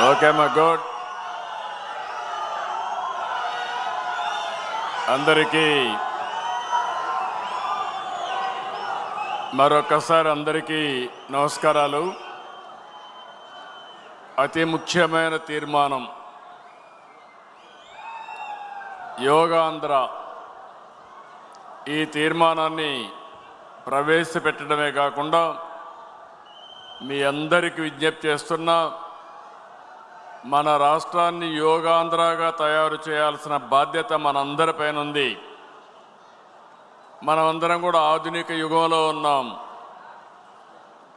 Okay మా good. అందరికీ మరొకసారి అందరికీ నమస్కారాలు. అతి ముఖ్యమైన తీర్మానం యోగాంధ్ర. ఈ తీర్మానాన్ని ప్రవేశపెట్టడమే కాకుండా మీ అందరికీ విజ్ఞప్తి చేస్తున్నా, మన రాష్ట్రాన్ని యోగాంధ్రగా తయారు చేయాల్సిన బాధ్యత మనందరిపైన ఉంది. మనమందరం కూడా ఆధునిక యుగంలో ఉన్నాం,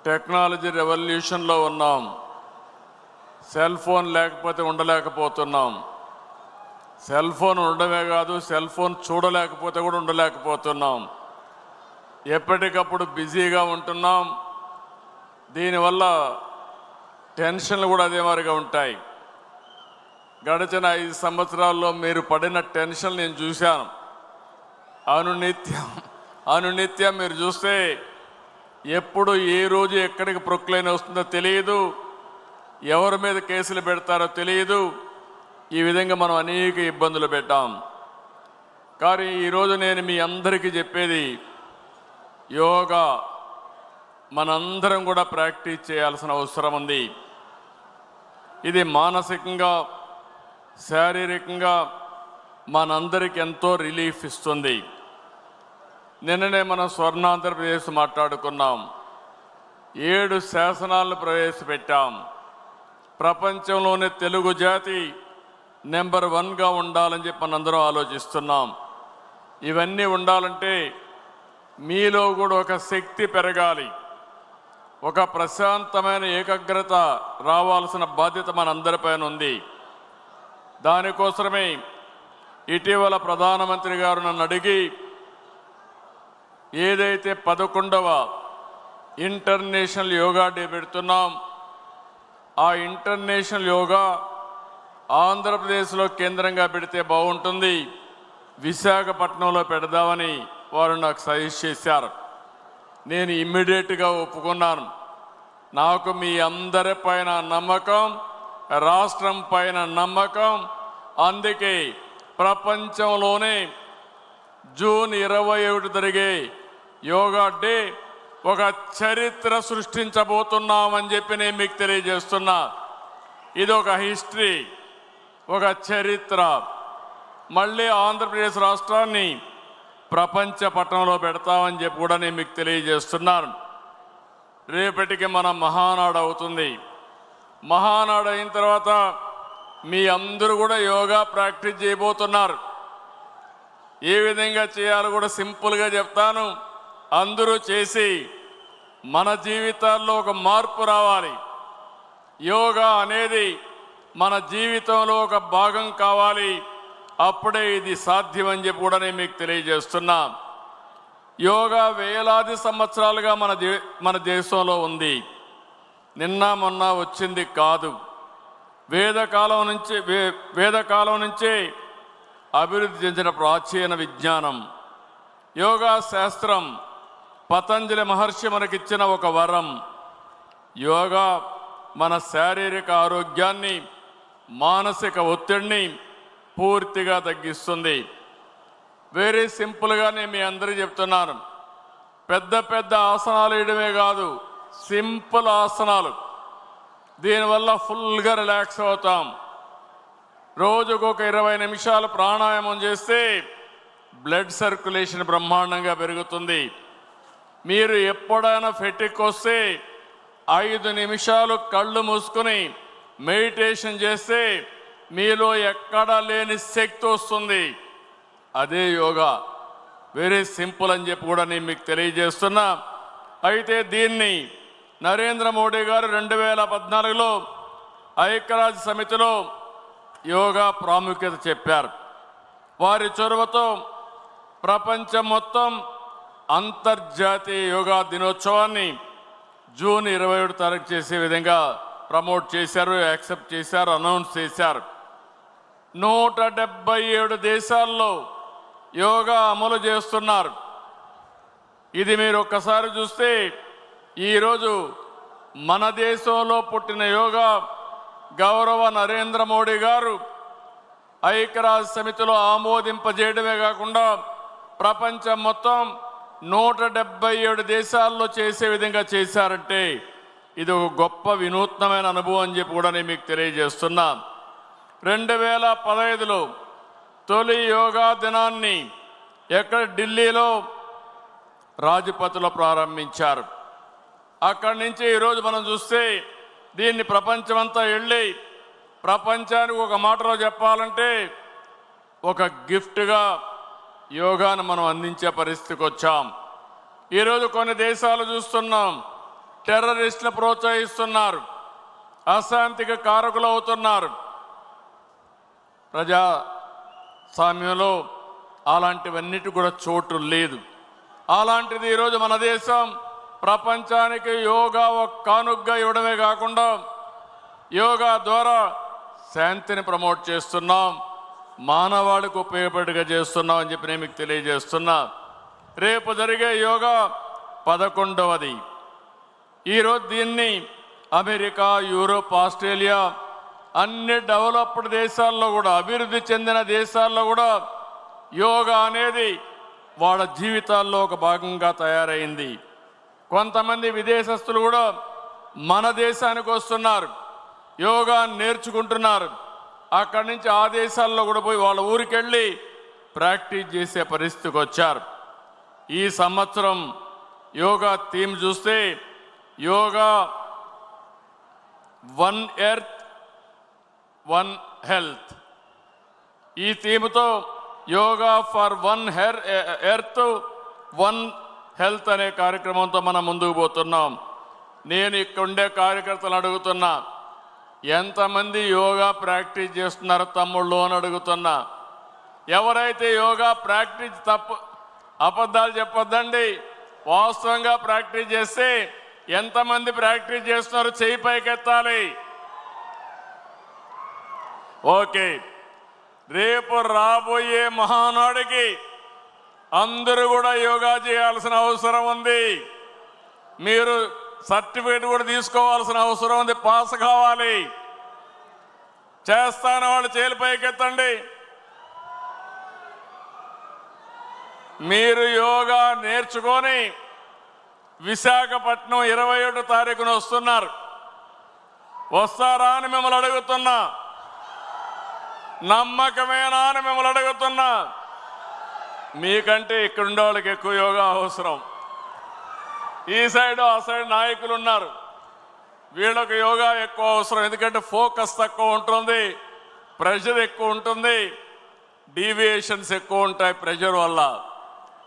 టెక్నాలజీ రెవల్యూషన్లో ఉన్నాం. సెల్ ఫోన్ లేకపోతే ఉండలేకపోతున్నాం. సెల్ ఫోన్ ఉండడమే కాదు, సెల్ ఫోన్ చూడలేకపోతే కూడా ఉండలేకపోతున్నాం. ఎప్పటికప్పుడు బిజీగా ఉంటున్నాం. దీనివల్ల టెన్షన్లు కూడా అదే మాదిరిగా ఉంటాయి. గడిచిన 5 సంవత్సరాల్లో మీరు పడిన టెన్షన్ నేను చూశాను. అనునిత్యం మీరు చూస్తే ఎప్పుడు ఏ రోజు ఎక్కడికి ప్రొక్లైన్ వస్తుందో తెలియదు, ఎవరి మీద కేసులు పెడతారో తెలియదు. ఈ విధంగా మనం అనేక ఇబ్బందులు పెట్టాం. కానీ ఈరోజు నేను మీ అందరికీ చెప్పేది, యోగా మనందరం కూడా ప్రాక్టీస్ చేయాల్సిన అవసరం ఉంది. ఇది మానసికంగా, శారీరకంగా మనందరికి ఎంతో రిలీఫ్ ఇస్తుంది. నిన్ననే మనం స్వర్ణాంధ్రప్రదేశ్ మాట్లాడుకున్నాం. 7 శాసనాలను ప్రవేశపెట్టాం. ప్రపంచంలోనే తెలుగు జాతి నెంబర్ 1గా ఉండాలని చెప్పి మనందరం ఆలోచిస్తున్నాం. ఇవన్నీ ఉండాలంటే మీలో కూడా ఒక శక్తి పెరగాలి, ఒక ప్రశాంతమైన ఏకాగ్రత రావాల్సిన బాధ్యత మనందరిపైన ఉంది. దానికోసమే ఇటీవల ప్రధానమంత్రి గారు నన్ను అడిగి, ఏదైతే 11వ ఇంటర్నేషనల్ యోగా డే పెడుతున్నాం, ఆ ఇంటర్నేషనల్ యోగా ఆంధ్రప్రదేశ్లో కేంద్రంగా పెడితే బాగుంటుంది, విశాఖపట్నంలో పెడదామని వారు నాకు సజెస్ట్ చేశారు. నేను ఇమ్మీడియట్గా ఒప్పుకున్నాను. నాకు మీ అందరి పైన నమ్మకం, రాష్ట్రం పైన నమ్మకం. అందుకే ప్రపంచంలోనే జూన్ 27 జరిగే యోగా డే ఒక చరిత్ర సృష్టించబోతున్నామని చెప్పి నేను మీకు తెలియజేస్తున్నా. ఇది ఒక హిస్టరీ, ఒక చరిత్ర. మళ్ళీ ఆంధ్రప్రదేశ్ రాష్ట్రాన్ని ప్రపంచ పట్టణంలో పెడతామని చెప్పి కూడా నేను మీకు తెలియజేస్తున్నాను. రేపటికి మన మహానాడు అవుతుంది. మహానాడు అయిన తర్వాత మీ అందరూ కూడా యోగా ప్రాక్టీస్ చేయబోతున్నారు. ఏ విధంగా చేయాలో కూడా సింపుల్గా చెప్తాను. అందరూ చేసి మన జీవితాల్లో ఒక మార్పు రావాలి. యోగా అనేది మన జీవితంలో ఒక భాగం కావాలి. అప్పుడే ఇది సాధ్యమని చెప్పి కూడా నేను మీకు తెలియజేస్తున్నా. యోగా వేలాది సంవత్సరాలుగా మన దేశంలో ఉంది. నిన్న మొన్న వచ్చింది కాదు. వేదకాలం నుంచే అభివృద్ధి చెందిన ప్రాచీన విజ్ఞానం. యోగా శాస్త్రం పతంజలి మహర్షి మనకిచ్చిన ఒక వరం. యోగా మన శారీరక ఆరోగ్యాన్ని, మానసిక ఒత్తిడిని పూర్తిగా తగ్గిస్తుంది. వెరీ సింపుల్గా నేను మీ అందరికీ చెప్తున్నాను. పెద్ద పెద్ద ఆసనాలు వేయడమే కాదు, సింపుల్ ఆసనాలు. దీనివల్ల ఫుల్గా రిలాక్స్ అవుతాం. రోజుకు ఒక 20 నిమిషాలు ప్రాణాయామం చేస్తే బ్లడ్ సర్క్యులేషన్ బ్రహ్మాండంగా పెరుగుతుంది. మీరు ఎప్పుడైనా ఫెటిక్ వస్తే 5 నిమిషాలు కళ్ళు మూసుకొని మెడిటేషన్ చేస్తే మీలో ఎక్కడా లేని శక్తి వస్తుంది. అదే యోగా. వెరీ సింపుల్ అని చెప్పి కూడా నేను మీకు తెలియజేస్తున్నా. అయితే దీన్ని నరేంద్ర మోడీ గారు 2014లో ఐక్యరాజ్య సమితిలో యోగా ప్రాముఖ్యత చెప్పారు. వారి చొరవతో ప్రపంచం మొత్తం అంతర్జాతీయ యోగా దినోత్సవాన్ని జూన్ 27 తారీఖు చేసే విధంగా ప్రమోట్ చేశారు, యాక్సెప్ట్ చేశారు, అనౌన్స్ చేశారు. 177 దేశాల్లో యోగా అమలు చేస్తున్నారు. ఇది మీరు ఒక్కసారి చూస్తే ఈరోజు మన దేశంలో పుట్టిన యోగా గౌరవ నరేంద్ర మోడీ గారు ఐక్యరాజ్య సమితిలో ఆమోదింపజేయడమే కాకుండా ప్రపంచం మొత్తం 177 దేశాల్లో చేసే విధంగా చేశారంటే ఇది ఒక గొప్ప వినూత్నమైన అనుభవం అని చెప్పి కూడా నేను మీకు తెలియజేస్తున్నా. 2015లో తొలి యోగా దినాన్ని ఎక్కడ ఢిల్లీలో రాజ్పథ్లో ప్రారంభించారు. అక్కడి నుంచి ఈరోజు మనం చూస్తే దీన్ని ప్రపంచమంతా వెళ్ళి ప్రపంచానికి ఒక మాటలో చెప్పాలంటే ఒక గిఫ్ట్గా యోగాను మనం అందించే పరిస్థితికి వచ్చాం. ఈరోజు కొన్ని దేశాలు చూస్తున్నాం, టెర్రరిస్టులు ప్రోత్సహిస్తున్నారు, అశాంతికి కారకులు అవుతున్నారు. ప్రజాస్వామ్యంలో అలాంటివన్నిటి కూడా చోటు లేదు. అలాంటిది ఈరోజు మన దేశం ప్రపంచానికి యోగా ఒక కానుగ్గా ఇవ్వడమే కాకుండా యోగా ద్వారా శాంతిని ప్రమోట్ చేస్తున్నాం, మానవాళికి ఉపయోగపడిగా చేస్తున్నాం అని చెప్పి నేను మీకు తెలియజేస్తున్నా. రేపు జరిగే యోగా 11వది. ఈరోజు దీన్ని అమెరికా, యూరోప్, ఆస్ట్రేలియా అన్ని డెవలప్డ్ దేశాల్లో కూడా, అభివృద్ధి చెందిన దేశాల్లో కూడా యోగా అనేది వాళ్ళ జీవితాల్లో ఒక భాగంగా తయారైంది. కొంతమంది విదేశస్తులు కూడా మన దేశానికి వస్తున్నారు, యోగా నేర్చుకుంటున్నారు. అక్కడి నుంచి ఆ దేశాల్లో కూడా పోయి వాళ్ళ ఊరికి వెళ్ళి ప్రాక్టీస్ చేసే పరిస్థితికి వచ్చారు. ఈ సంవత్సరం యోగా థీమ్ చూస్తే yoga one earth one health, ఈ థీమ్తో yoga for one earth one health అనే కార్యక్రమంతో మనం ముందుకు పోతున్నాం. నేను ఇక్కడ ఉండే కార్యకర్తలు అడుగుతున్నా, ఎంతమంది యోగా ప్రాక్టీస్ చేస్తున్నారో తమ్ముళ్ళు అని అడుగుతున్నా. ఎవరైతే యోగా ప్రాక్టీస్ అబద్ధాలు చెప్పొద్దండి, వాస్తవంగా ప్రాక్టీస్ చేస్తే ఎంతమంది ప్రాక్టీస్ చేస్తున్నారో చెయ్యి పైకెత్తాలి. ఓకే, రేపు రాబోయే మహానాడికి అందరూ కూడా యోగా చేయాల్సిన అవసరం ఉంది. మీరు సర్టిఫికేట్ కూడా తీసుకోవాల్సిన అవసరం ఉంది, పాస్ కావాలి. చేస్తాను వాళ్ళు చేతులు పైకెత్తండి. మీరు యోగా నేర్చుకొని విశాఖపట్నం 21 తారీఖున వస్తున్నారు. వస్తారా అని మిమ్మల్ని అడుగుతున్నా, నమ్మకమేనా అని మిమ్మల్ని అడుగుతున్నా. మీకంటే ఇక్కడ ఉండే వాళ్ళకి ఎక్కువ యోగా అవసరం. ఈ సైడ్ ఆ సైడ్ నాయకులు ఉన్నారు, వీళ్ళకు యోగా ఎక్కువ అవసరం. ఎందుకంటే ఫోకస్ తక్కువ ఉంటుంది, ప్రెషర్ ఎక్కువ ఉంటుంది, డీవియేషన్స్ ఎక్కువ ఉంటాయి ప్రెషర్ వల్ల.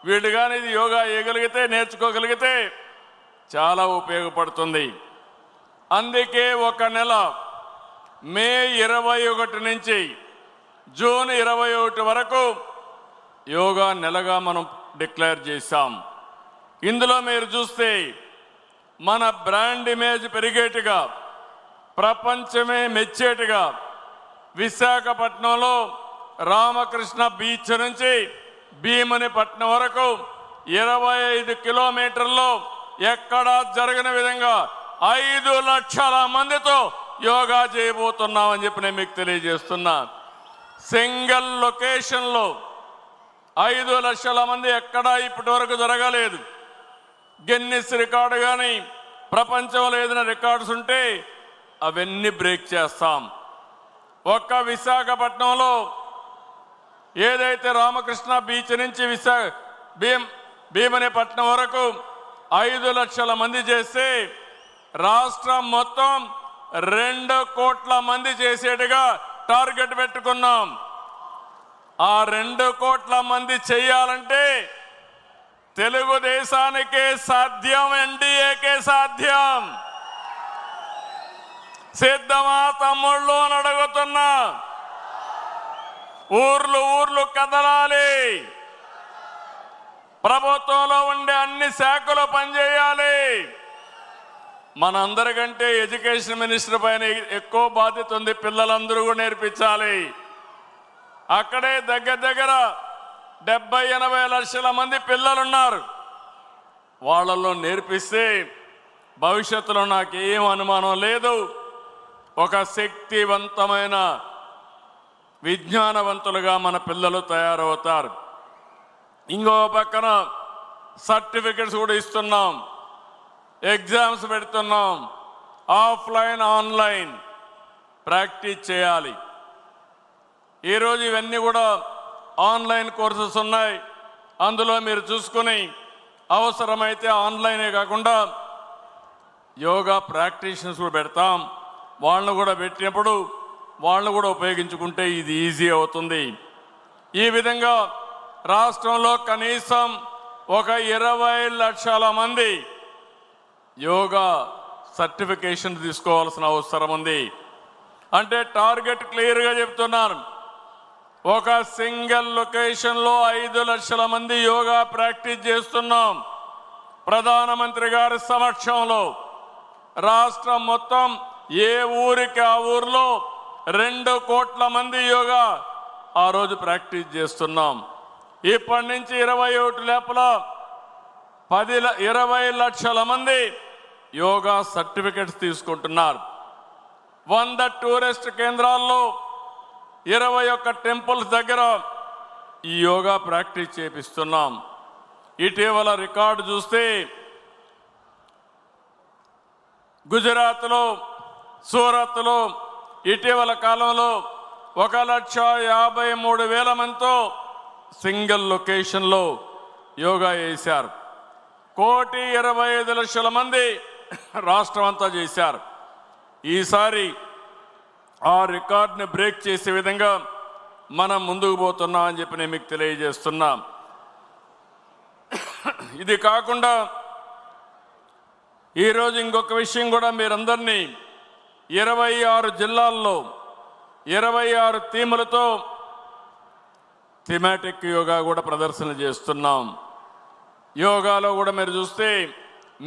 వీళ్ళు కానీ ఇది యోగా వేయగలిగితే, నేర్చుకోగలిగితే చాలా ఉపయోగపడుతుంది. అందుకే ఒక నెల మే 21 నుంచి జూన్ 21 వరకు యోగా నెలగా మనం డిక్లేర్ చేశాం. ఇందులో మీరు చూస్తే మన బ్రాండ్ ఇమేజ్ పెరిగేట్టుగా, ప్రపంచమే మెచ్చేట్టుగా విశాఖపట్నంలో రామకృష్ణ బీచ్ నుంచి భీమునిపట్నం వరకు 25 కిలోమీటర్లో ఎక్కడా జరగని విధంగా 5 లక్షల మందితో యోగా చేయబోతున్నామని చెప్పి నేను మీకు తెలియజేస్తున్నా. సింగిల్ లొకేషన్లో 5 లక్షల మంది ఎక్కడా ఇప్పటి వరకు జరగలేదు. గిన్నిస్ రికార్డు కానీ ప్రపంచంలో ఏదైనా రికార్డ్స్ ఉంటే అవన్నీ బ్రేక్ చేస్తాం. ఒక్క విశాఖపట్నంలో ఏదైతే రామకృష్ణ బీచ్ నుంచి భీమునిపట్నం వరకు 5 లక్షల మంది చేస్తే రాష్ట్రం మొత్తం 2 కోట్ల మంది చేసేట్టుగా టార్గెట్ పెట్టుకున్నాం. ఆ 2 కోట్ల మంది చేయాలంటే తెలుగుదేశానికే సాధ్యం, ఎన్డీఏకే సాధ్యం. సిద్ధమా తమ్ముళ్ళు అని అడుగుతున్నా. ఊర్లు కదలాలి. ప్రభుత్వంలో ఉండే అన్ని శాఖలు పనిచేయాలి. మనందరికంటే ఎడ్యుకేషన్ మినిస్టర్ పైన ఎక్కువ బాధ్యత ఉంది. పిల్లలందరూ కూడా నేర్పించాలి. అక్కడే దగ్గర 70-80 లక్షల మంది పిల్లలున్నారు. వాళ్ళల్లో నేర్పిస్తే భవిష్యత్తులో నాకేం అనుమానం లేదు, ఒక శక్తివంతమైన విజ్ఞానవంతులుగా మన పిల్లలు తయారవుతారు. ఇంకో పక్కన సర్టిఫికెట్స్ కూడా ఇస్తున్నాం, ఎగ్జామ్స్ పెడుతున్నాం, ఆఫ్లైన్ ఆన్లైన్ ప్రాక్టీస్ చేయాలి. ఈరోజు ఇవన్నీ కూడా ఆన్లైన్ కోర్సెస్ ఉన్నాయి. అందులో మీరు చూసుకొని అవసరమైతే ఆన్లైనే కాకుండా యోగా ప్రాక్టీషనర్స్ కూడా పెడతాం. వాళ్ళను కూడా పెట్టినప్పుడు వాళ్ళను కూడా ఉపయోగించుకుంటే ఇది ఈజీ అవుతుంది. ఈ విధంగా రాష్ట్రంలో కనీసం ఒక 20 లక్షల మంది యోగా సర్టిఫికేషన్ తీసుకోవాల్సిన అవసరం ఉంది. అంటే టార్గెట్ క్లియర్గా చెప్తున్నాను, ఒక సింగిల్ లొకేషన్లో 5 లక్షల మంది యోగా ప్రాక్టీస్ చేస్తున్నాం. ప్రధానమంత్రి గారి సమక్షంలో రాష్ట్రం మొత్తం ఏ ఊరికి ఆ ఊర్లో 2 కోట్ల మంది యోగా ఆ రోజు ప్రాక్టీస్ చేస్తున్నాం. ఇప్పటి నుంచి 21 లోపల 20 లక్షల మంది యోగా సర్టిఫికెట్స్ తీసుకుంటున్నారు. 100 టూరిస్ట్ కేంద్రాల్లో 21 టెంపుల్స్ దగ్గర ఈ యోగా ప్రాక్టీస్ చేపిస్తున్నాం. ఇటీవల రికార్డు చూస్తే గుజరాత్లో, సూరత్లో ఇటీవల కాలంలో 1,53,000 మందితో సింగిల్ లొకేషన్లో యోగా చేశారు. 1,25,00,000 మంది రాష్ట్రం అంతా చేశారు. ఈసారి ఆ రికార్డుని బ్రేక్ చేసే విధంగా మనం ముందుకు పోతున్నాం అని చెప్పి నేను మీకు తెలియజేస్తున్నా. ఇది కాకుండా ఈరోజు ఇంకొక విషయం కూడా మీరందరినీ 26 జిల్లాల్లో 26 థీములతో థీమాటిక్ యోగా కూడా ప్రదర్శన చేస్తున్నాం. యోగాలో కూడా మీరు చూస్తే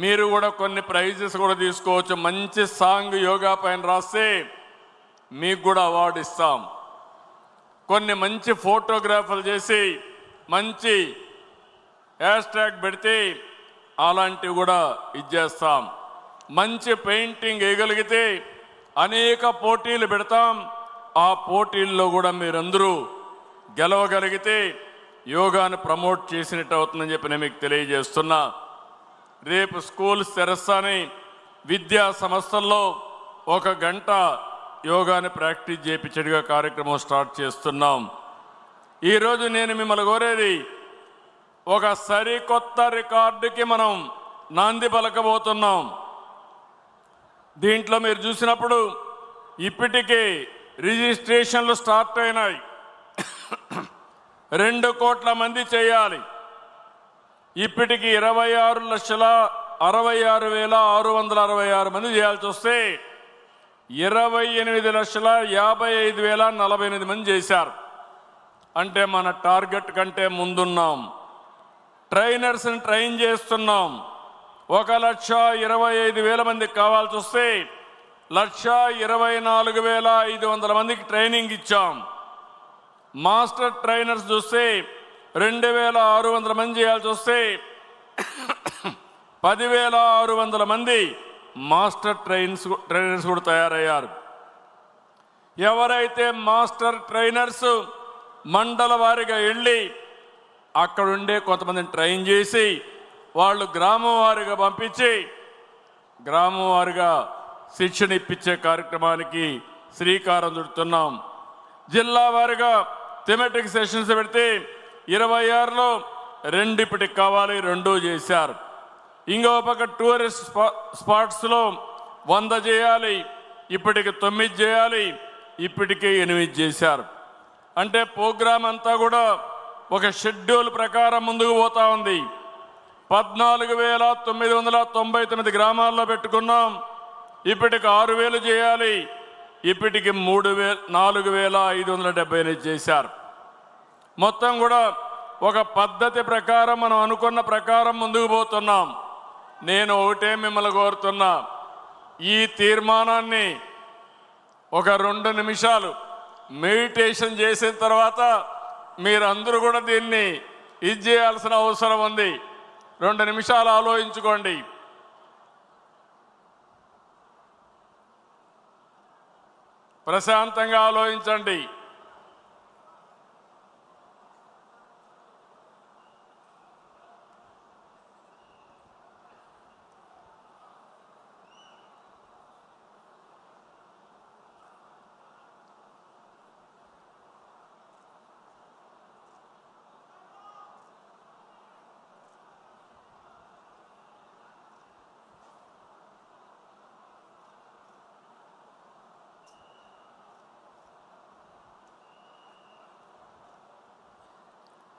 మీరు కూడా కొన్ని ప్రైజెస్ కూడా తీసుకోవచ్చు. మంచి సాంగ్ యోగా పైన రాస్తే మీకు కూడా అవార్డు ఇస్తాం. కొన్ని మంచి ఫోటోగ్రాఫర్లు చేసి మంచి హ్యాష్ ట్యాగ్ పెడితే అలాంటివి కూడా ఇచ్చేస్తాం. మంచి పెయింటింగ్ వేయగలిగితే అనేక పోటీలు పెడతాం. ఆ పోటీల్లో కూడా మీరందరూ గెలవగలిగితే యోగాను ప్రమోట్ చేసినట్టు అవుతుందని చెప్పి నేను మీకు తెలియజేస్తున్నా. రేపు స్కూల్స్ తెరస్తాని విద్యా సంస్థల్లో 1 గంట యోగాని ప్రాక్టీస్ చేయించడిగా కార్యక్రమం స్టార్ట్ చేస్తున్నాం. ఈరోజు నేను మిమ్మల్ని కోరేది, ఒక సరికొత్త రికార్డుకి మనం నాంది పలకబోతున్నాం. దీంట్లో మీరు చూసినప్పుడు ఇప్పటికే రిజిస్ట్రేషన్లు స్టార్ట్ అయినాయి. 2 కోట్ల మంది చేయాలి. ఇప్పటికి 26,66,666 మంది చేయాల్సి వస్తే 28,55,048 మంది చేశారు. అంటే మన టార్గెట్ కంటే ముందున్నాం. ట్రైనర్స్ని ట్రైన్ చేస్తున్నాం. 1,25,000 మందికి కావాల్సి వస్తే 1,24,500 మందికి ట్రైనింగ్ ఇచ్చాం. మాస్టర్ ట్రైనర్స్ చూస్తే 2,600 మంది చేయాల్సి వస్తే 10,600 మంది మాస్టర్ ట్రైనర్స్ కూడా తయారయ్యారు. ఎవరైతే మాస్టర్ ట్రైనర్స్ మండల వారీగా వెళ్ళి అక్కడుండే కొంతమందిని ట్రైన్ చేసి వాళ్ళు గ్రామం వారీగా పంపించి గ్రామం వారీగా శిక్షణ ఇప్పించే కార్యక్రమానికి శ్రీకారం చుడుతున్నాం. జిల్లా వారీగా థెమాటిక్ సెషన్స్ పెడితే 26లో 2 ఇప్పటికి కావాలి, 2 చేశారు. ఇంకో పక్క టూరిస్ట్ స్పాట్స్లో 100 చేయాలి, ఇప్పటికి 9 చేయాలి, ఇప్పటికే 8 చేశారు. అంటే ప్రోగ్రాం అంతా కూడా ఒక షెడ్యూల్ ప్రకారం ముందుకు పోతా ఉంది. 14,999 గ్రామాల్లో పెట్టుకున్నాం, ఇప్పటికి 6,000 చేయాలి, ఇప్పటికి 4,578 చేశారు. మొత్తం కూడా ఒక పద్ధతి ప్రకారం మనం అనుకున్న ప్రకారం ముందుకు పోతున్నాం. నేను ఒకటే మిమ్మల్ని కోరుతున్నా, ఈ తీర్మానాన్ని ఒక 2 నిమిషాలు మెడిటేషన్ చేసిన తర్వాత మీరందరూ కూడా దీన్ని చేయాల్సిన అవసరం ఉంది. 2 నిమిషాలు ఆలోచించుకోండి. ప్రశాంతంగా ఆలోచించండి.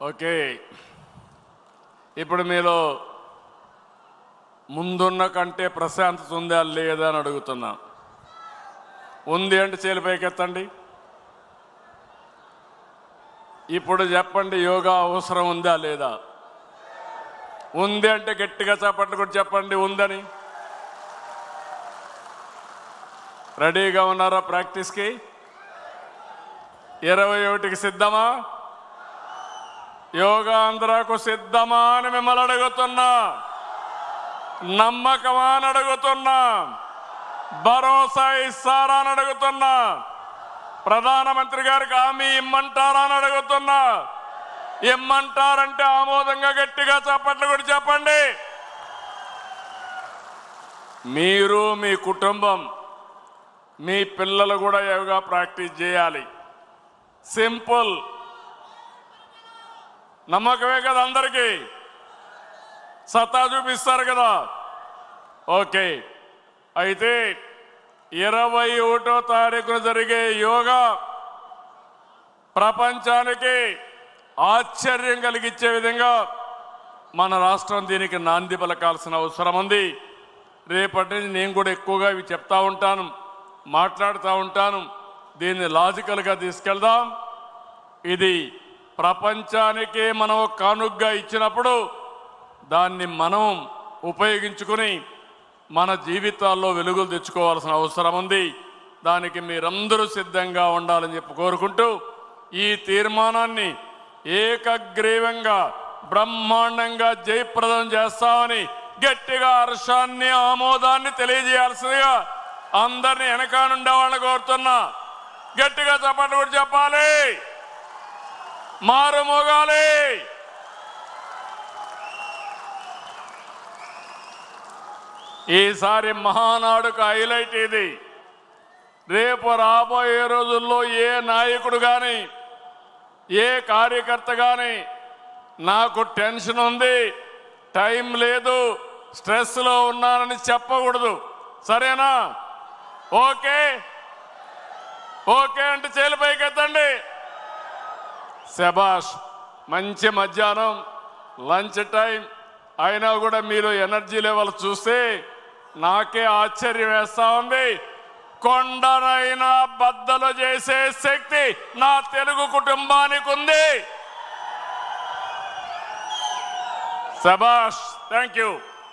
ఓకే, ఇప్పుడు మీలో ముందున్న కంటే ప్రశాంతత ఉందా లేదా అని అడుగుతున్నా. ఉంది అంటే చేతులు పైకెత్తండి. ఇప్పుడు చెప్పండి, యోగా అవసరం ఉందా లేదా? ఉంది అంటే గట్టిగా చప్పట్లు కూడా చెప్పండి ఉందని. రెడీగా ఉన్నారా ప్రాక్టీస్కి? 21కి సిద్ధమా? యోగాంధ్రకు సిద్ధమా అని మిమ్మల్ని అడుగుతున్నా. నమ్మకమా అని అడుగుతున్నా. భరోసా ఇస్తారా అని అడుగుతున్నా. ప్రధానమంత్రి గారికి హామీ ఇమ్మంటారా అని అడుగుతున్నా. ఇమ్మంటారంటే ఆమోదంగా గట్టిగా చప్పట్లు కూడా చెప్పండి. మీరు, మీ కుటుంబం, మీ పిల్లలు కూడా యోగా ప్రాక్టీస్ చేయాలి. సింపుల్. నమ్మకమే కదా అందరికీ? సత్తా చూపిస్తారు కదా? ఓకే, అయితే 21వ తారీఖున జరిగే యోగా ప్రపంచానికి ఆశ్చర్యం కలిగించే విధంగా మన రాష్ట్రం దీనికి నాంది పలకాల్సిన అవసరం ఉంది. రేపటి నుంచి నేను కూడా ఎక్కువగా ఇవి చెప్తా ఉంటాను, మాట్లాడుతూ ఉంటాను. దీన్ని లాజికల్గా తీసుకెళ్దాం. ఇది ప్రపంచానికే మనం కానుగ్గా ఇచ్చినప్పుడు దాన్ని మనం ఉపయోగించుకుని మన జీవితాల్లో వెలుగులు తెచ్చుకోవాల్సిన అవసరం ఉంది. దానికి మీరందరూ సిద్ధంగా ఉండాలని చెప్పి కోరుకుంటూ ఈ తీర్మానాన్ని ఏకగ్రీవంగా బ్రహ్మాండంగా జయప్రదం చేస్తామని గట్టిగా హర్షాన్ని, ఆమోదాన్ని తెలియజేయాల్సిందిగా అందరినీ వెనక నుండి వాళ్ళని కోరుతున్నా. గట్టిగా చప్పట్లు కూడా చెప్పాలి, మారుమోగాలి. ఈసారి మహానాడుకు హైలైట్ ఇది. రేపు రాబోయే రోజుల్లో ఏ నాయకుడు కానీ, ఏ కార్యకర్త కానీ నాకు టెన్షన్ ఉంది, టైం లేదు, స్ట్రెస్లో ఉన్నానని చెప్పకూడదు. సరేనా? ఓకే ఓకే అంటే చేతులు పైకెత్తండి. శబాష్. మంచి మధ్యాహ్నం లంచ్ టైం అయినా కూడా మీరు ఎనర్జీ లెవెల్ చూస్తే నాకే ఆశ్చర్యం వేస్తా ఉంది. కొండనైనా బద్దలు చేసే శక్తి నా తెలుగు కుటుంబానికి ఉంది. శబాష్. Thank you.